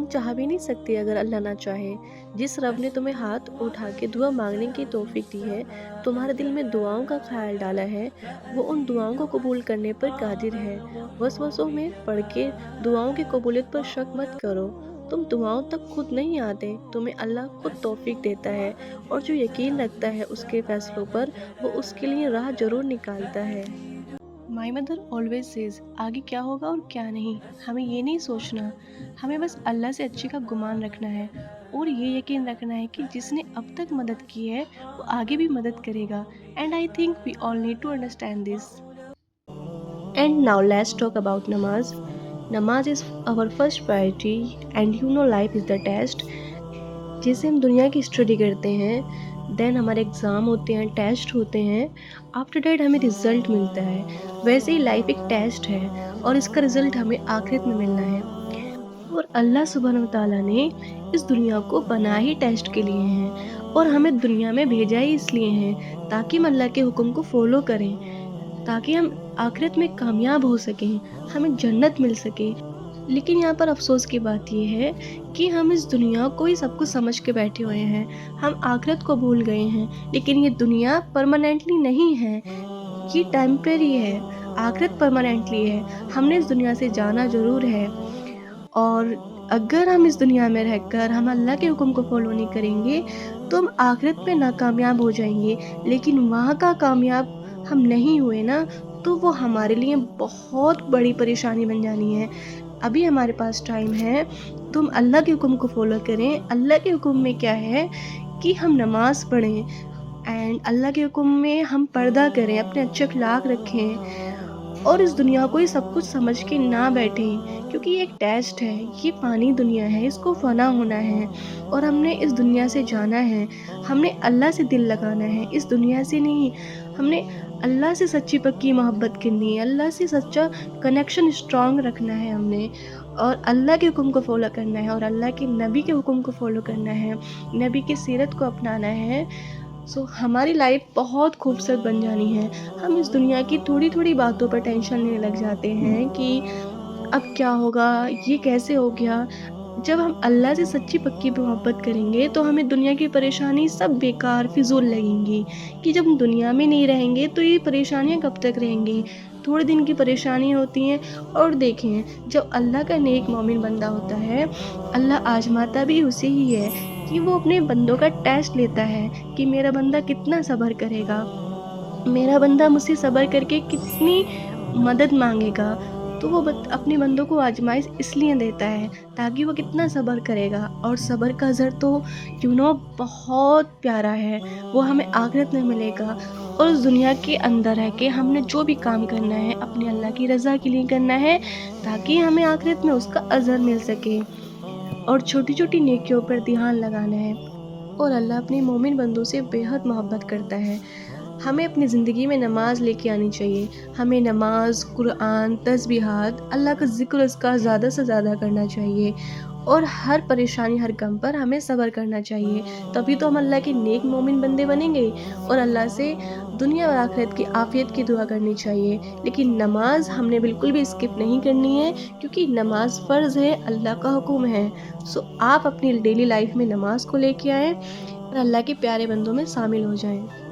तुम चाह भी नहीं सकते अगर अल्लाह ना चाहे। जिस रब ने तुम्हें हाथ उठा के दुआ मांगने की तौफीक दी है, तुम्हारे दिल में दुआओं का ख्याल डाला है, वो उन दुआओं को कबूल करने पर कादिर है। वसवसों में पड़ के दुआओं की कबूलियत पर शक मत करो। तुम दुआओं तक खुद नहीं आते, तुम्हें अल्लाह खुद तौफीक देता है, और जो यकीन रखता है उसके फैसलों पर, वो उसके लिए राह जरूर निकालता है। माई मदर ऑलवेज सेज, आगे क्या होगा और क्या नहीं, हमें ये नहीं सोचना। हमें बस अल्लाह से अच्छे का गुमान रखना है, और ये यकीन रखना है कि जिसने अब तक मदद की है वो आगे भी मदद करेगा। And I think we all need to understand this. And now let's talk about namaz. Namaz is our first priority, and you know life is the test. जैसे हम दुनिया की स्टडी करते हैं, देन हमारे एग्ज़ाम होते हैं, टेस्ट होते हैं, आफ्टर डेट हमें रिज़ल्ट मिलता है, वैसे ही लाइफ एक टेस्ट है, और इसका रिज़ल्ट हमें आखिरत में मिलना है। और अल्लाह सुब्हानहू व तआला ने इस दुनिया को बना ही टेस्ट के लिए है, और हमें दुनिया में भेजा ही इसलिए है ताकि हम अल्लाह के हुक्म को फॉलो करें, ताकि हम आखिरत में कामयाब हो सकें, हमें जन्नत मिल सके। लेकिन यहाँ पर अफसोस की बात ये है कि हम इस दुनिया को ही सब कुछ समझ के बैठे हुए हैं, हम आखिरत को भूल गए हैं। लेकिन ये दुनिया परमानेंटली नहीं है, ये टेम्परेरी है, आखिरत परमानेंटली है। हमने इस दुनिया से जाना ज़रूर है, और अगर हम इस दुनिया में रहकर हम अल्लाह के हुक्म को फॉलो नहीं करेंगे तो हम आखिरत में नाकामयाब हो जाएंगे। लेकिन वहाँ का कामयाब हम नहीं हुए ना, तो वो हमारे लिए बहुत बड़ी परेशानी बन जानी है। अभी हमारे पास टाइम है, तो हम अल्लाह के हुक्म को फॉलो करें। अल्लाह के हुक्म में क्या है कि हम नमाज़ पढ़ें, एंड अल्लाह के हुक्म में हम पर्दा करें, अपने अच्छे अखलाक रखें, और इस दुनिया को ही सब कुछ समझ के ना बैठें, क्योंकि ये एक टेस्ट है, ये फ़ानी दुनिया है, इसको फ़ना होना है, और हमने इस दुनिया से जाना है। हमने अल्लाह से दिल लगाना है, इस दुनिया से नहीं। हमने अल्लाह से सच्ची पक्की मोहब्बत करनी है, अल्लाह से सच्चा कनेक्शन स्ट्रॉन्ग रखना है हमने, और अल्लाह के हुक्म को फॉलो करना है, और अल्लाह के नबी के हुक्म को फॉलो करना है, नबी की सीरत को अपनाना है। सो हमारी लाइफ बहुत खूबसूरत बन जानी है। हम इस दुनिया की थोड़ी थोड़ी बातों पर टेंशन लेने लग जाते हैं कि अब क्या होगा, ये कैसे हो गया। जब हम अल्लाह से सच्ची पक्की मोहब्बत करेंगे तो हमें दुनिया की परेशानी सब बेकार फिजूल लगेंगी, कि जब हम दुनिया में नहीं रहेंगे तो ये परेशानियां कब तक रहेंगी। थोड़े दिन की परेशानी होती हैं, और देखें जब अल्लाह का नेक मोमिन बंदा होता है, अल्लाह आजमाता भी उसे ही है, कि वो अपने बंदों का टेस्ट लेता है कि मेरा बंदा कितना सब्र करेगा, मेरा बंदा मुझसे सब्र करके कितनी मदद मांगेगा। तो वो अपने बंदों को आजमाइश इसलिए देता है ताकि वो कितना सब्र करेगा, और सब्र का अज़र तो बहुत प्यारा है, वो हमें आखिरत में मिलेगा। और उस दुनिया के अंदर है कि हमने जो भी काम करना है अपने अल्लाह की रज़ा के लिए करना है, ताकि हमें आखिरत में उसका अज़र मिल सके, और छोटी छोटी नेकियों पर ध्यान लगाना है। और अल्लाह अपने मोमिन बंदों से बेहद मोहब्बत करता है। हमें अपनी ज़िंदगी में नमाज लेके आनी चाहिए। हमें नमाज, कुरान, तस्बीहात, अल्लाह का ज़िक्र उसका ज़्यादा से ज़्यादा करना चाहिए, और हर परेशानी, हर गम पर हमें सब्र करना चाहिए। तभी तो हम अल्लाह के नेक मोमिन बंदे बनेंगे, और अल्लाह से दुनिया और आखिरत की आफ़ियत की दुआ करनी चाहिए। लेकिन नमाज हमने बिल्कुल भी स्किप नहीं करनी है, क्योंकि नमाज फ़र्ज़ है, अल्लाह का हुक्म है। सो आप अपनी डेली लाइफ में नमाज को लेके आएँ, और अल्लाह के प्यारे बंदों में शामिल हो जाएँ।